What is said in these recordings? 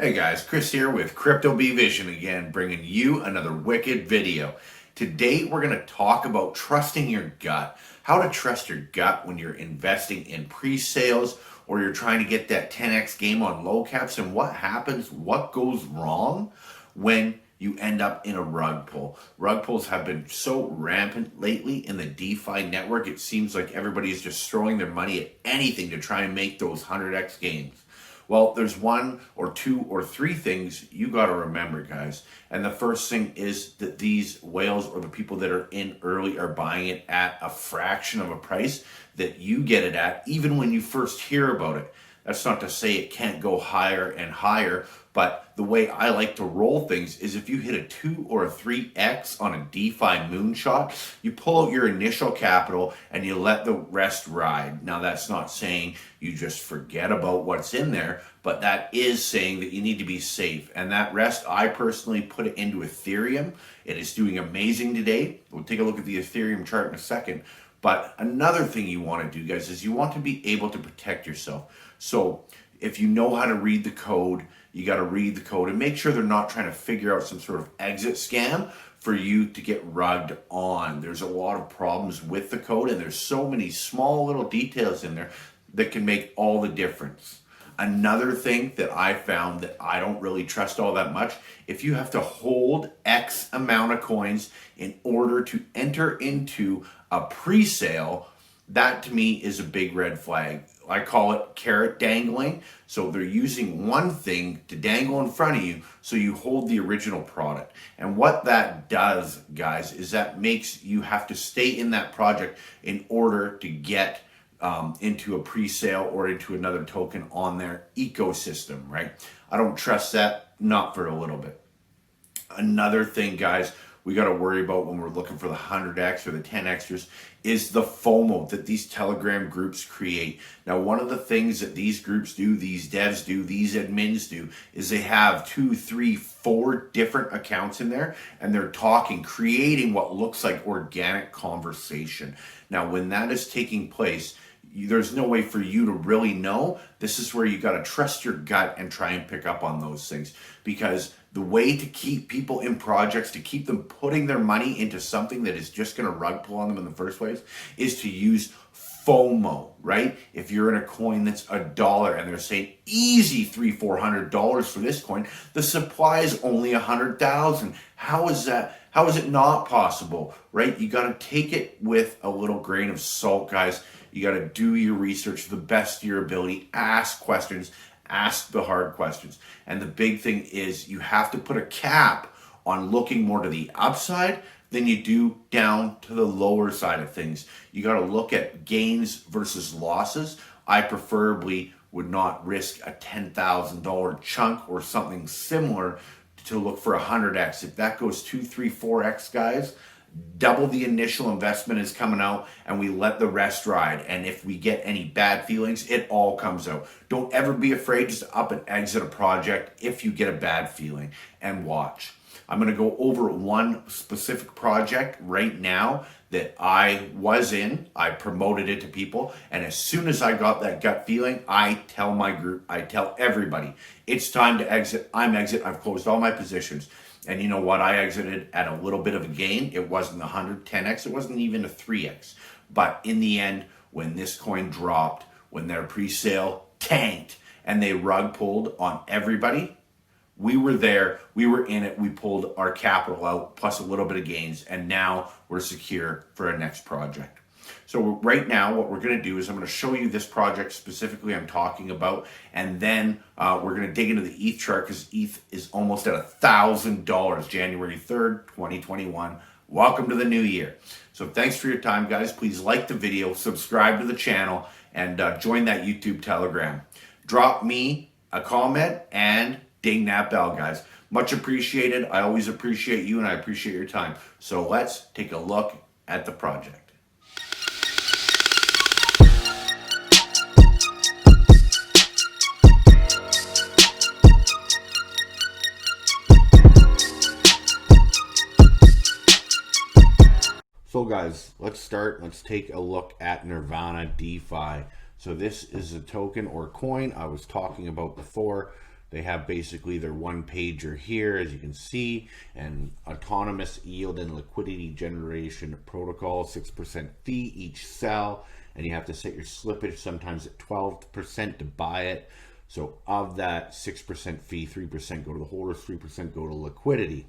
Hey guys, Chris here with Crypto Bee Vision again, bringing you another wicked video. Today we're going to talk about trusting your gut, how to trust your gut when you're investing in pre-sales or you're trying to get that 10x game on low caps, and what happens, what goes wrong when you end up in a rug pull. Rug pulls have been so rampant lately in the DeFi network. It seems like everybody is just throwing their money at anything to try and make those 100x gains. Well, there's one or two or three things you got to remember, guys. And the first thing is that these whales or the people that are in early are buying it at a fraction of a price that you get it at, even when you first hear about it. That's not to say it can't go higher and higher, but the way I like to roll things is if you hit a 2 or a 3x on a DeFi moonshot, you pull out your initial capital and you let the rest ride. Now, that's not saying you just forget about what's in there, but that is saying that you need to be safe. And that rest, I personally put it into Ethereum. It is doing amazing today. We'll take a look at the Ethereum chart in a second. But another thing you want to do, guys, is you want to be able to protect yourself. So if you know how to read the code, you got to read the code and make sure they're not trying to figure out some sort of exit scam for you to get rugged on. There's a lot of problems with the code, and there's so many small little details in there that can make all the difference. Another thing that I found that I don't really trust all that much, if you have to hold X amount of coins in order to enter into a pre-sale, that to me is a big red flag. I call it carrot dangling. So they're using one thing to dangle in front of you so you hold the original product. And what that does, guys, is that makes you have to stay in that project in order to get into a pre-sale or into another token on their ecosystem, right? I don't trust that, not for a little bit. Another thing, guys, we got to worry about when we're looking for the 100x or the 10xers is the FOMO that these Telegram groups create. Now, one of the things that these groups do, these devs do, these admins do, is they have 2, 3, 4 different accounts in there, and they're talking, creating what looks like organic conversation. Now, when that is taking place, there's no way for you to really know. This is where you got to trust your gut and try and pick up on those things, because the way to keep people in projects, to keep them putting their money into something that is just going to rug pull on them in the first place, is to use FOMO, right? If you're in a coin that's $1 and they're saying easy $300-400 for this coin, the supply is only 100,000. How is that? How is it not possible, right? You got to take it with a little grain of salt, guys. You got to do your research to the best of your ability, ask questions, ask the hard questions. And the big thing is you have to put a cap on looking more to the upside than you do down to the lower side of things. You got to look at gains versus losses. I preferably would not risk a $10,000 chunk or something similar to look for 100x. If that goes 2, 3, 4x, guys, double the initial investment is coming out, and we let the rest ride. And if we get any bad feelings, it all comes out. Don't ever be afraid just to up and exit a project if you get a bad feeling, and watch. I'm going to go over one specific project right now that I was in. I promoted it to people, and as soon as I got that gut feeling, I tell my group, I tell everybody, it's time to exit. I'm exit. I've closed all my positions. And you know what? I exited at a little bit of a gain. It wasn't 110x. It wasn't even a 3x. But in the end, when this coin dropped, when their pre-sale tanked and they rug pulled on everybody, we were there. We were in it. We pulled our capital out plus a little bit of gains. And now we're secure for our next project. So right now, what we're going to do is I'm going to show you this project specifically I'm talking about, and then we're going to dig into the ETH chart, because ETH is almost at $1,000, January 3rd, 2021. Welcome to the new year. So thanks for your time, guys. Please like the video, subscribe to the channel, and join that YouTube Telegram. Drop me a comment and ding that bell, guys. Much appreciated. I always appreciate you, and I appreciate your time. So let's take a look at the project. So guys, let's take a look at Nirvana DeFi. So this is a token or coin I was talking about before. They have basically their one pager here, as you can see, and autonomous yield and liquidity generation protocol, 6% fee each sell, and you have to set your slippage sometimes at 12% to buy it. So of that 6% fee, 3% go to the holders, 3% go to liquidity.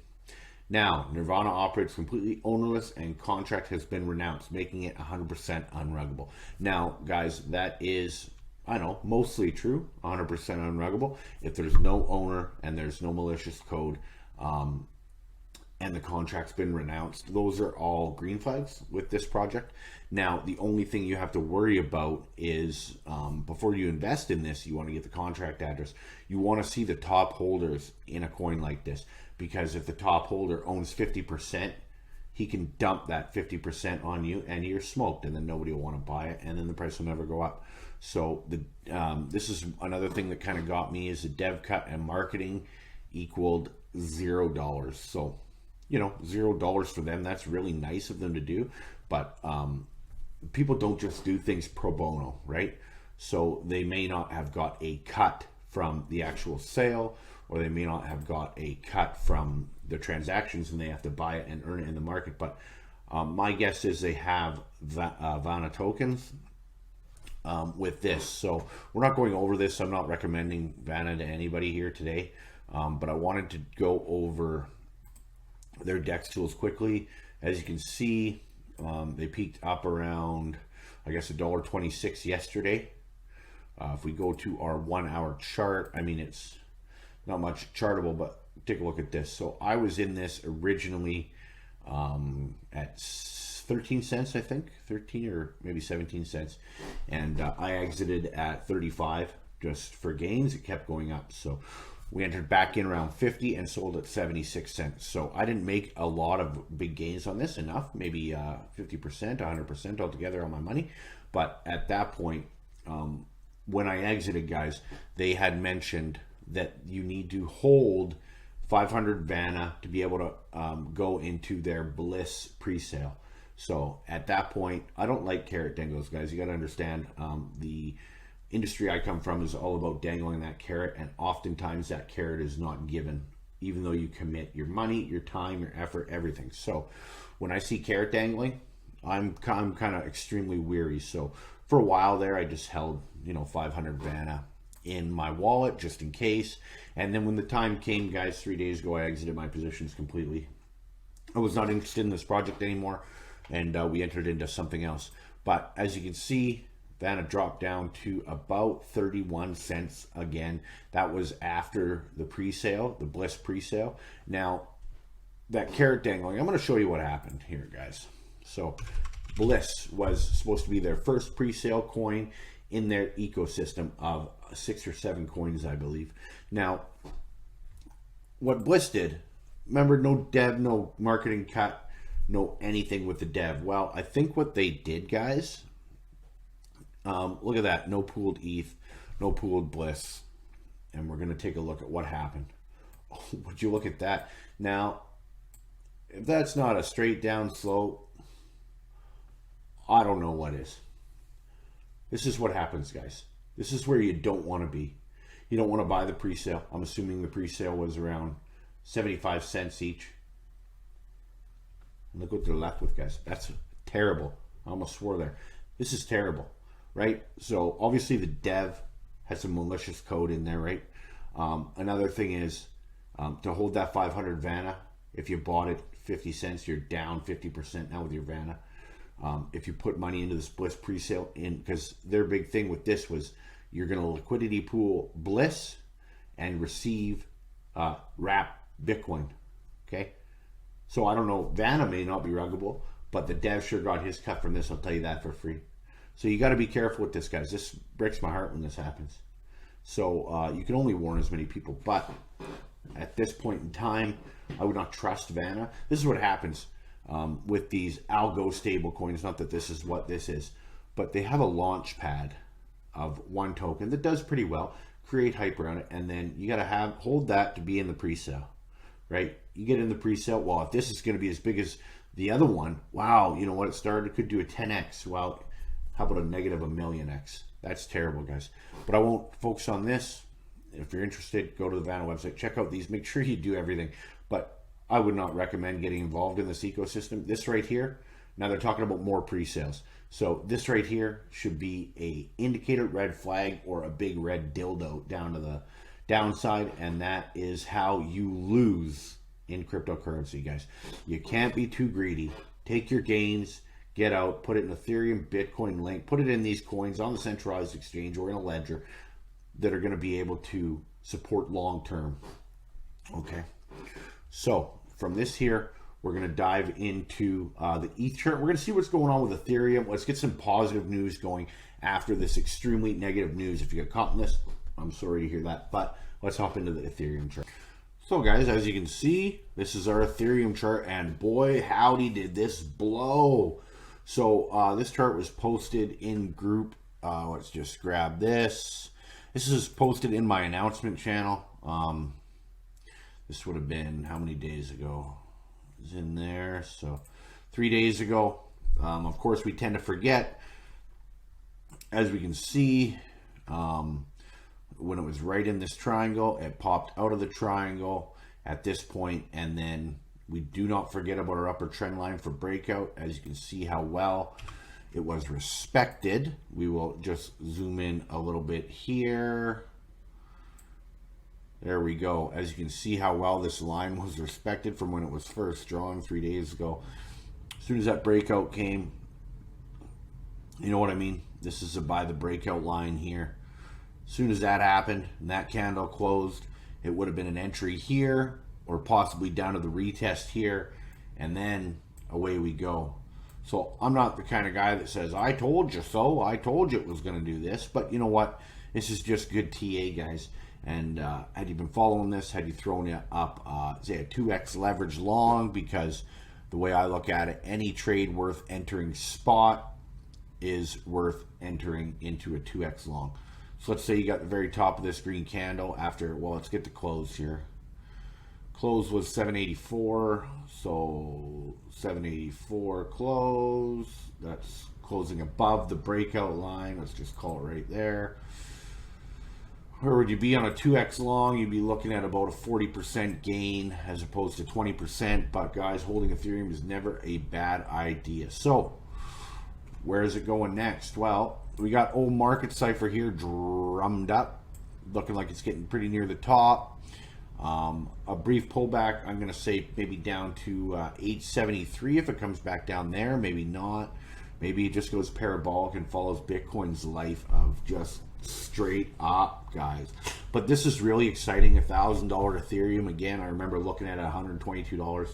Now, Nirvana operates completely ownerless and contract has been renounced, making it 100% unruggable. Now, guys, that is, I know, mostly true, 100% unruggable. If there's no owner and there's no malicious code and the contract's been renounced, those are all green flags with this project. Now, the only thing you have to worry about is before you invest in this, you want to get the contract address. You want to see the top holders in a coin like this, because if the top holder owns 50%, he can dump that 50% on you and you're smoked, and then nobody will want to buy it, and then the price will never go up. So this is another thing that kind of got me, is the dev cut and marketing equaled $0. So, you know, $0 for them, that's really nice of them to do, but people don't just do things pro bono, right? So they may not have got a cut from the actual sale, or they may not have got a cut from the transactions and they have to buy it and earn it in the market. But my guess is they have VANA tokens with this. So we're not going over this. I'm not recommending VANA to anybody here today, but I wanted to go over their DEX tools quickly. As you can see, they peaked up around, I guess, $1.26 yesterday. If we go to our 1 hour chart, I mean, it's not much chartable, but take a look at this. So I was in this originally at 13 cents, I think, 13 or maybe 17 cents. And I exited at 35 just for gains. It kept going up. So we entered back in around 50 and sold at 76 cents. So I didn't make a lot of big gains on this, enough, maybe 50%, 100% altogether on my money. But at that point, when I exited, guys, they had mentioned that you need to hold 500 VANA to be able to go into their Bliss pre-sale. So at that point, I don't like carrot dangles, guys. You got to understand, the industry I come from is all about dangling that carrot, and oftentimes that carrot is not given, even though you commit your money, your time, your effort, everything. So when I see carrot dangling, I'm kind of extremely weary. So for a while there, I just held, 500 VANA in my wallet just in case. And then when the time came, guys, 3 days ago, I exited my positions completely. I was not interested in this project anymore, and we entered into something else. But as you can see, VANA dropped down to about 31 cents again. That was after the pre-sale, the Bliss pre-sale. Now, that carrot dangling, I'm going to show you what happened here, guys. So Bliss was supposed to be their first pre-sale coin in their ecosystem of 6 or 7 coins, I believe. Now, what Bliss did, remember, no dev, no marketing cut, no anything with the dev. Well, I think what they did, guys, look at that, no pooled ETH, no pooled Bliss. And we're going to take a look at what happened. Oh, would you look at that? Now, if that's not a straight down slope, I don't know what is. This is what happens, guys. This is where you don't want to be. You don't want to buy the pre-sale. I'm assuming the pre-sale was around 75 cents each. And look what they're left with, guys. That's terrible. I almost swore there. This is terrible, right? So obviously the dev has some malicious code in there, right? Another thing is to hold that 500 VANA. If you bought it 50 cents, you're down 50% now with your VANA. If you put money into this Bliss pre-sale, because their big thing with this was you're going to liquidity pool Bliss and receive wrap Bitcoin. Okay, so I don't know, VANA may not be ruggable, but the dev sure got his cut from this, I'll tell you that for free. So you got to be careful with this, guys. This breaks my heart when this happens. So you can only warn as many people, but at this point in time, I would not trust VANA. This is what happens with these algo stable coins. Not that this is what this is, but they have a launch pad of one token that does pretty well, create hype around it, and then you got to hold that to be in the pre-sale, right? You get in the pre-sale, well, if this is going to be as big as the other one, wow, you know what, it started, it could do a 10x. Well, how about a negative $1 million x? That's terrible, guys. But I won't focus on this. if you're interested, go to the VANA website, check out these, make sure you do everything. But I would not recommend getting involved in this ecosystem. This right here, now they're talking about more pre-sales. So this right here should be a indicator red flag or a big red dildo down to the downside, and that is how you lose in cryptocurrency, guys. You can't be too greedy. Take your gains, get out, put it in Ethereum, Bitcoin, Link, put it in these coins on the centralized exchange or in a ledger that are going to be able to support long term. Okay, so from this here, we're going to dive into the ETH chart. We're going to see what's going on with Ethereum. Let's get some positive news going after this extremely negative news. If you get caught in this, I'm sorry to hear that, but let's hop into the Ethereum chart. So guys, as you can see, this is our Ethereum chart, and boy, howdy did this blow. So this chart was posted in group. Let's just grab this. This is posted in my announcement channel. This would have been how many days ago? It was in there, so 3 days ago. Of course, we tend to forget. As we can see, when it was right in this triangle, it popped out of the triangle at this point, and then we do not forget about our upper trend line for breakout. As you can see how well it was respected. We will just zoom in a little bit here. There we go. As you can see how well this line was respected from when it was first drawn 3 days ago. As soon as that breakout came, you know what I mean? This is by the breakout line here. As soon as that happened and that candle closed, it would have been an entry here or possibly down to the retest here, and then away we go. So I'm not the kind of guy that says, I told you so, I told you it was going to do this, but you know what? This is just good TA, guys. And had you been following this, had you thrown it up, say a 2x leverage long, because the way I look at it, any trade worth entering spot is worth entering into a 2x long. So let's say you got the very top of this green candle after, well, let's get the close here. Close was 784, so 784 close. That's closing above the breakout line. Let's just call it right there. Where would you be on a 2x long? You'd be looking at about a 40% gain as opposed to 20%. But guys, holding Ethereum is never a bad idea. So where is it going next? Well, we got old market cipher here drummed up, looking like it's getting pretty near the top. A brief pullback, I'm going to say maybe down to 873 if it comes back down there. Maybe not. Maybe it just goes parabolic and follows Bitcoin's life of just straight up, guys. But this is really exciting. $1,000 Ethereum. Again, I remember looking at it $122.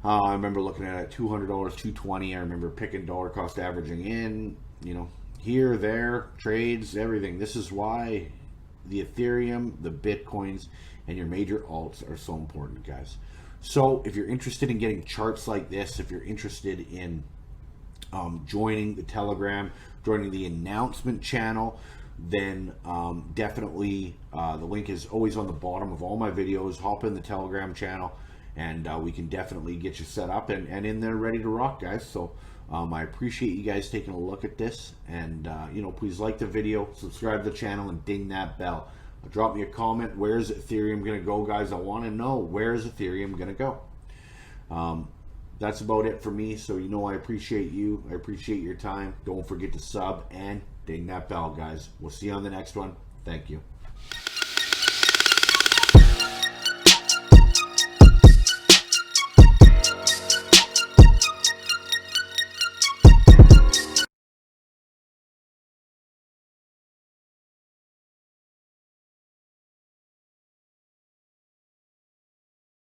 I remember looking at it $200, $220. I remember picking dollar cost averaging in, you know, here, there, trades, everything. This is why the Ethereum, the Bitcoins, and your major alts are so important, guys. So if you're interested in getting charts like this, if you're interested in joining the Telegram, joining the announcement channel, then definitely the link is always on the bottom of all my videos. Hop in the Telegram channel, and we can definitely get you set up and in there ready to rock, guys. So I appreciate you guys taking a look at this, and you know, please like the video, subscribe to the channel, and ding that bell. Drop me a comment. Where's Ethereum gonna go, guys? I want to know, where's Ethereum gonna go? That's about it for me. So you know, I appreciate you. I appreciate your time. Don't forget to sub and ding that bell, guys. We'll see you on the next one. Thank you.